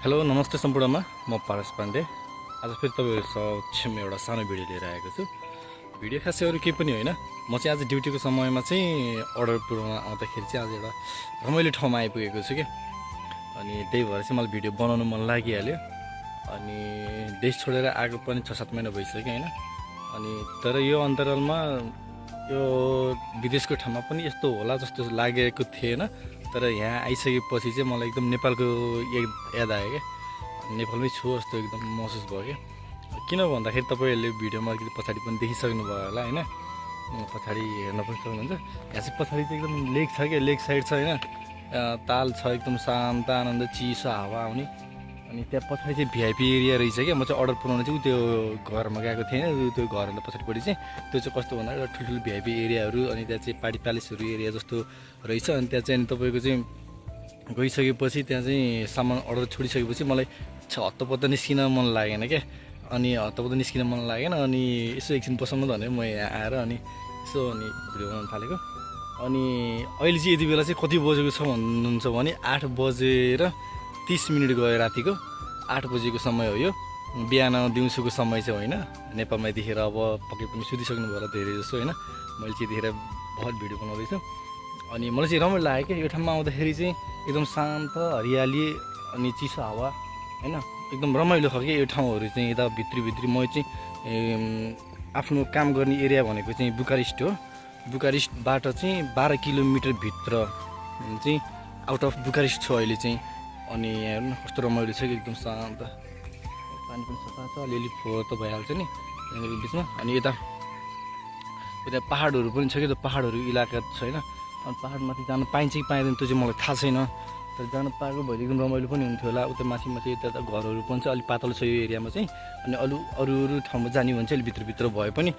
Hello नमस्ते सम्पूर्णमा म पारस पाण्डे आज फेरि तपाईँहरू समक्षमा एउटा सानो भिडियो लिएर आएको छु। भिडियो खासै अरू केही पनि होइन, म चाहिँ आज ड्युटीको समयमा चाहिँ अर्डर पुऱ्याउन आउँदाखेरि चाहिँ आज एउटा रमाइलो ठाउँमा आइपुगेको छु क्या। अनि त्यही भएर चाहिँ मलाई भिडियो बनाउनु मन लागिहाल्यो। अनि देश छोडेर आएको पनि 6-7 महिना भइसक्यो होइन। अनि तर यो अन्तरालमा यो विदेशको ठाउँमा पनि यस्तो होला जस्तो लागेको थिएन। तर यहाँ आइसकेपछि चाहिँ मलाई एकदम नेपालको याद आयो क्या। नेपालमै छु जस्तो एकदम महसुस भयो क्या। किन भन्दाखेरि तपाईँहरूले भिडियोमा अलिकति पछाडि पनि देखिसक्नु भयो होला होइन, पछाडि हेर्न पनि सक्नुहुन्छ। यहाँ चाहिँ पछाडि चाहिँ एकदम लेक छ क्या, लेक साइड छ होइन, ताल छ, एकदम शान्त आनन्द चिसो हावा आउने। अनि त्यहाँ पछाडि चाहिँ भिआइपी एरिया रहेछ क्या। म चाहिँ अर्डर पुऱ्याउनु चाहिँ त्यो घरमा गएको थिएँ, त्यो घरभन्दा पछाडिपट्टि चाहिँ त्यो चाहिँ कस्तो भन्दा एउटा ठुल्ठुलो भिआइपी एरियाहरू, अनि त्यहाँ चाहिँ पार्टी प्यालेसहरू एरिया जस्तो रहेछ। अनि त्यहाँ चाहिँ तपाईँको चाहिँ गइसकेपछि त्यहाँ चाहिँ सामान अर्डर छोडिसकेपछि मलाई हत्तपत्त निस्किन मन लागेन क्या। अनि हत्तपत्त निस्किन मन लागेन। अनि यसो एकछिन बसौँ भने म यहाँ आएर अनि यसो अनि भिडियो बनाउन थालेको। अनि अहिले चाहिँ यति बेला चाहिँ कति बजेको छ भन्नुहुन्छ भने 8:30 गयो, रातिको 8 बजेको समय हो यो। बिहान दिउँसोको समय चाहिँ होइन। नेपालमा यतिखेर अब पक्कै पनि सुतिसक्नु भयो होला धेरै जस्तो होइन। मैले चाहिँ यतिखेर बहुत भिडियो बनाउँदैछु। अनि मलाई चाहिँ रमाइलो लाग्यो क्या यो ठाउँमा आउँदाखेरि चाहिँ। एकदम शान्त हरियाली अनि चिसो हावा होइन, एकदम रमाइलो खालको यो ठाउँहरू चाहिँ। यता भित्री म चाहिँ आफ्नो काम गर्ने एरिया भनेको चाहिँ बुकारेस्ट हो। बुकारेस्टबाट चाहिँ 12 किलोमिटर भित्र चाहिँ आउट अफ बुकारेस्ट छु अहिले चाहिँ। अनि हेर्नु कस्तो रमाइलो छ कि एकदम शान्त, पानी पनि सफा छ, अलिअलि फोहोर त भइहाल्छ नि जङ्गलको बिचमा। अनि यता पाहाडहरू पनि छ कि, त्यो पाहाडहरू इलाका छैन। अनि पाहाडमाथि जान पाइन्छ कि पाइँदैन त्यो चाहिँ मलाई थाहा छैन, तर जान पाएको भए एकदम रमाइलो पनि हुन्थ्यो होला। उता माथि यता घरहरू पनि छ, अलिक पातलो छ यो एरियामा चाहिँ। अनि अरू ठाउँमा जाने भने चाहिँ अलिक भित्र भए पनि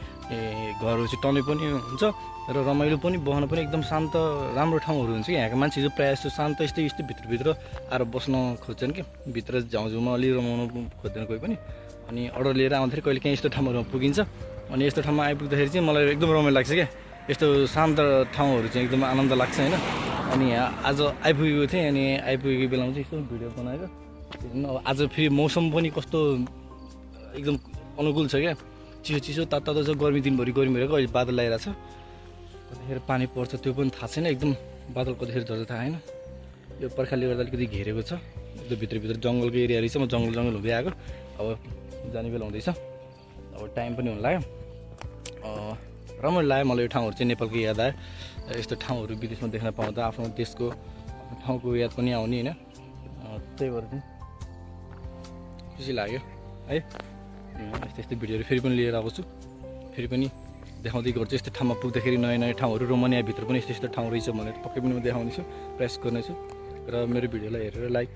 घरहरू चाहिँ टनै पनि हुन्छ र रमाइलो पनि, बस्न पनि एकदम शान्त राम्रो ठाउँहरू हुन्छ कि। यहाँको मान्छेहरू प्रायः जस्तो शान्त यस्तै भित्र आएर बस्न खोज्छन् कि, भित्र झाउझुमा अलि रमाउनु खोज्दैन कोही पनि। अनि अर्डर लिएर आउँदाखेरि कहिले काहीँ यस्तो ठाउँहरूमा पुगिन्छ। अनि यस्तो ठाउँमा आइपुग्दाखेरि चाहिँ मलाई एकदम रमाइलो लाग्छ क्या। यस्तो शान्त ठाउँहरू चाहिँ एकदम आनन्द लाग्छ होइन। अनि यहाँ आज आइपुगेको थिएँ। अनि आइपुगेको बेलामा चाहिँ यसो भिडियो बनाएको। अब आज फेरि मौसम पनि कस्तो एकदम अनुकूल छ क्या, चिसो तातो छ। गर्मी दिनभरि गर्मी भइरहेको, अहिले बादल लगाइरहेको छ। कतिखेर पानी पर्छ त्यो पनि थाहा छैन, एकदम बादल कतिखेर झर्छ थाहा छैन। यो पर्खालले गर्दा अलिकति घेरेको छ, त्यो भित्र जङ्गलको एरिया रहेछ। म जङ्गल हुँदै आएको, अब जाने बेला हुँदैछ, अब टाइम पनि हुन लाग्यो। रमाइलो लाग्यो मलाई यो ठाउँहरू चाहिँ। नेपालको याद आयो, यस्तो ठाउँहरू विदेशमा देख्न पाउँदा आफ्नो देशको ठाउँको याद पनि आउने होइन। त्यही भएर चाहिँ खुसी लाग्यो है। यस्तो भिडियोहरू फेरि पनि लिएर आउँछु, फेरि पनि देखाउँदै गर्छु। यस्तो ठाउँमा पुग्दाखेरि नयाँ ठाउँहरू, रोमानियाभित्र पनि यस्तो ठाउँ रहेछ भनेर पक्कै पनि म देखाउनेछु, प्रयास गर्नेछु। र मेरो भिडियोलाई हेरेर लाइक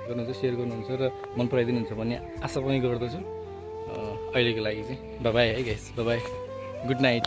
गर्नुहुन्छ, सेयर गर्नुहुन्छ र मन पराइदिनुहुन्छ भन्ने आशा पनि गर्दछु। अहिलेको लागि चाहिँ बाई है गाइस, बाई, गुड नाइट।